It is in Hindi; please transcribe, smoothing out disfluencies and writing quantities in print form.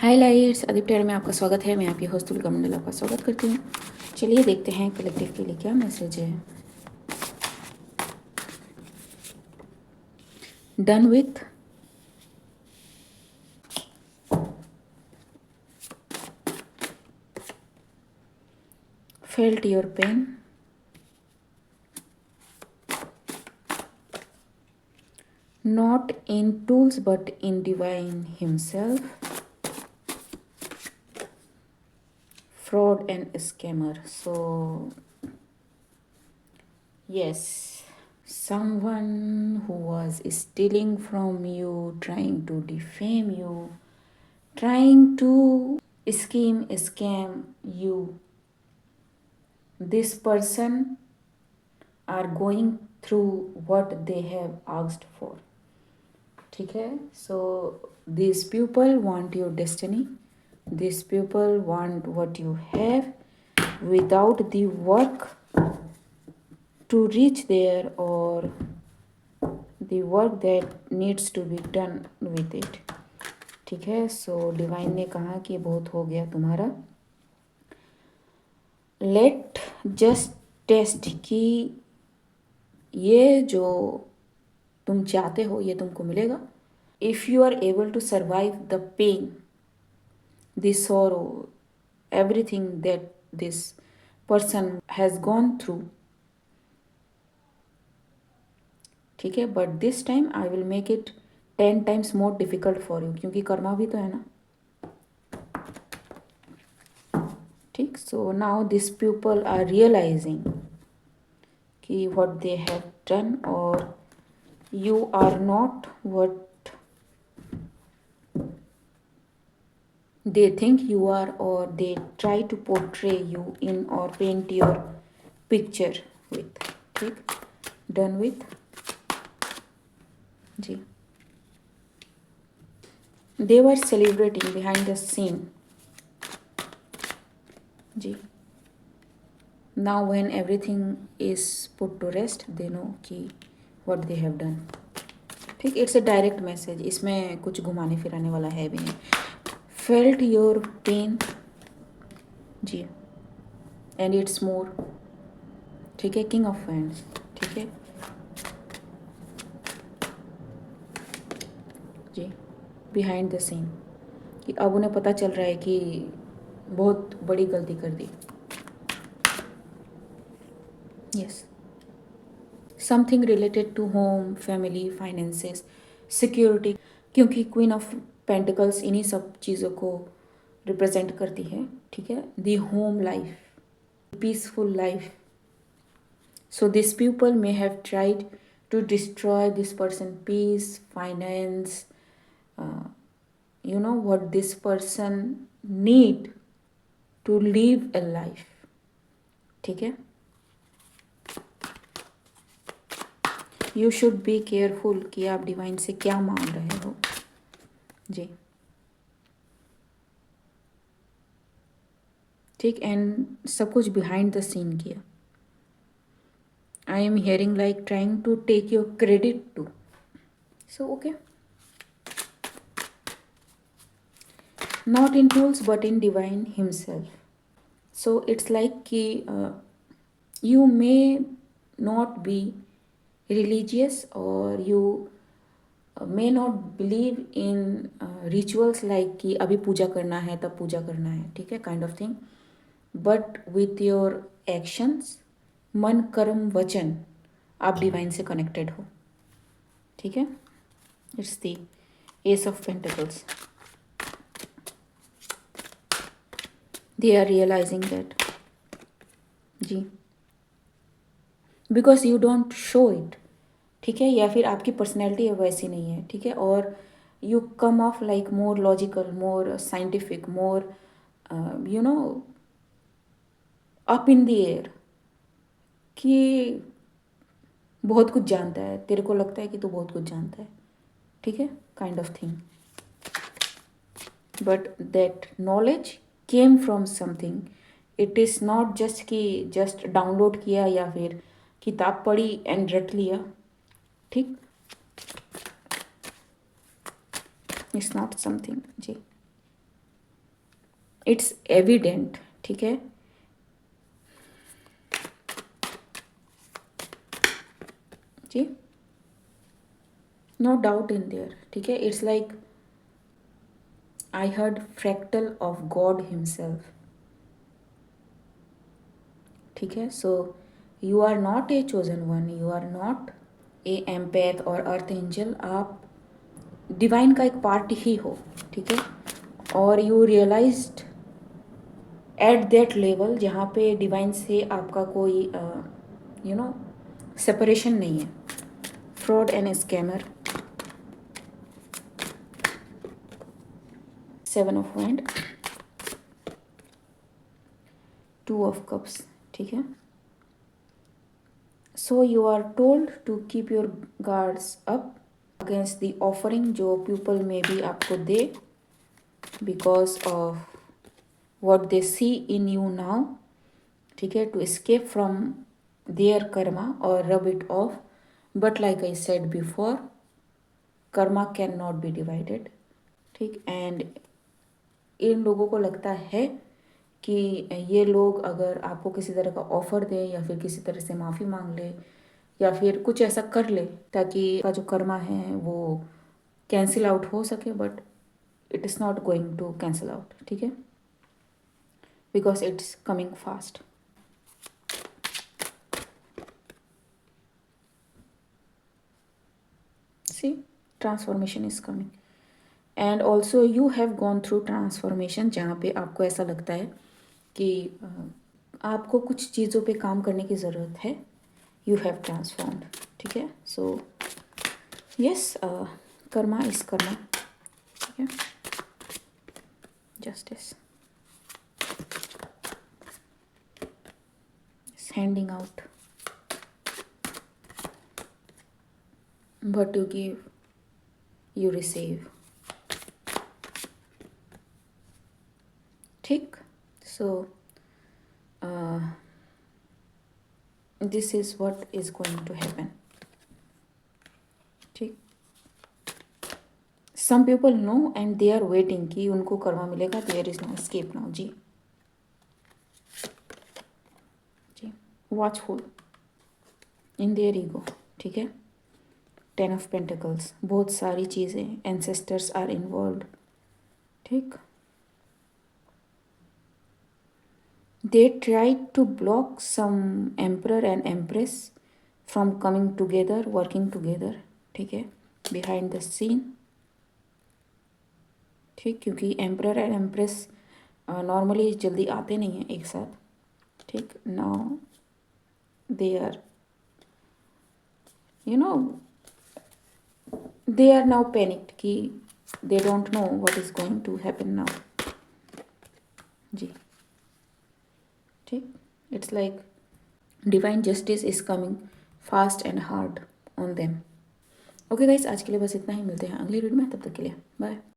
हाय लाइट्स, आदित्य में आपका स्वागत है। मैं आपकी होस्ट तुलिका मंडल आपका स्वागत करती हूँ। चलिए देखते हैं कलेक्टिव के लिए क्या मैसेज है। Done with felt your pain, not in tools but in divine himself, fraud and scammer. So yes, someone who was stealing from you, trying to defame you, trying to scam you, this person are going through what they have asked for. ठीक है, so these people want your destiny, these people want what you have without the work to reach there or the work that needs to be done with it. ठीक है, सो डिवाइन ने कहा कि बहुत हो गया तुम्हारा, लेट जस्ट टेस्ट कि ये जो तुम चाहते हो ये तुमको मिलेगा। If you are able to survive the pain, the sorrow, everything that this person has gone through, ठीक है, but this time I will make it 10 times more difficult for you, क्योंकि कर्मा भी तो है ना। ठीक, so now this people are realising कि व्हाट दे हैव डन, और you are not what they think you are, or they try to portray you in or paint your picture with. ठीक, done with जी। they were celebrating behind the scene जी। now when everything is put to rest they know कि what they have done। ठीक, इट्स अ डायरेक्ट मैसेज, इसमें कुछ घुमाने फिराने वाला है भी नहीं। फेल्ट योर पेन जी, एंड इट्स मोर, ठीक है, किंग ऑफ फैंड्स, ठीक है जी, बिहाइंड द सीन, कि अब उन्हें पता चल रहा है कि बहुत बड़ी गलती कर दी। Yes, something related to home, family, finances, security, क्योंकि क्वीन ऑफ पेंटिकल्स इन्हीं सब चीज़ों को रिप्रेजेंट करती है। ठीक है, the home life, peaceful life. So these people may have tried to destroy this person's peace, finance, what this person need to live a life। ठीक है, you should be careful कि आप डिवाइन से क्या मांग रहे हो जी। ठीक, एंड सब कुछ बिहाइंड द सीन किया। I am hearing like trying to take your credit too। So okay, not in tools but in divine himself। So it's like कि you may not be religious, or you may not believe in rituals like कि अभी पूजा करना है तब पूजा करना है, ठीक है, kind of thing, but with your actions, मन कर्म वचन, आप डिवाइन से कनेक्टेड हो। ठीक है, it's the ace of pentacles. They are realising that जी, because you don't show it, ठीक है, या फिर आपकी पर्सनैलिटी वैसी नहीं है। ठीक है, और you come of like more logical, more scientific, more up in the air, कि बहुत कुछ जानता है, तेरे को लगता है कि तू बहुत कुछ जानता है। ठीक है, kind of thing, but that knowledge came from something. It is not just कि जस्ट डाउनलोड किया या फिर किताब पढ़ी एंड रट लिया। ठीक, इट्स नॉट समथिंग जी। इट्स एविडेंट, ठीक है। जी, नो डाउट इन देयर, ठीक है। It's like I heard fractal of God himself, ठीक है। So you are not a chosen one, you are not a empath और अर्थ एंजल, आप डिवाइन का एक पार्ट ही हो, ठीक है। और you realised at that level जहाँ पे डिवाइन से आपका कोई सेपरेशन नहीं है। Fraud and scammer, 7 of wands, 2 of cups, ठीक है। So you are told to keep your guards up against the offering जो पीपल में भी आपको दे, because of what they see in you now, ठीक है, to escape from their karma or rub it off. But like I said before, karma cannot be divided, ठीक। एंड इन लोगों को लगता है कि ये लोग अगर आपको किसी तरह का ऑफर दें या फिर किसी तरह से माफ़ी मांग ले या फिर कुछ ऐसा कर ले ताकि का जो कर्मा है वो कैंसिल आउट हो सके, but it is not going to cancel out, ठीक है, because it's coming fast. See, transformation is coming. And also you have gone through transformation जहाँ पे आपको ऐसा लगता है कि आपको कुछ चीज़ों पे काम करने की ज़रूरत है। यू हैव ट्रांसफॉर्म्ड, ठीक है। So yes, karma is karma, ठीक है। Justice, handing out, what you give you receive, ठीक। So this is what is going to happen, ठीक। Some people know and they are waiting कि उनको कर्मा मिलेगा, there is no escape now, जी जी। वॉचफुल इन देयर ईगो, ठीक है। 10 ऑफ पेंटिकल्स, बहुत सारी चीज़ें, एंसेस्टर्स आर इन्वॉल्व, ठीक। They try to block some emperor and empress from coming together, working together, ठीक है, बिहाइंड द सीन, ठीक। क्योंकि एम्परर एंड एम्प्रेस नॉर्मली जल्दी आते नहीं हैं एक साथ, ठीक। Now they are they are now panicked कि they don't know what is going to happen now, जी, ठीक। it's like divine justice is coming fast and hard on them. Okay guys, आज के लिए बस इतना ही, मिलते हैं अगली वीडियो में, तब तक के लिए बाय।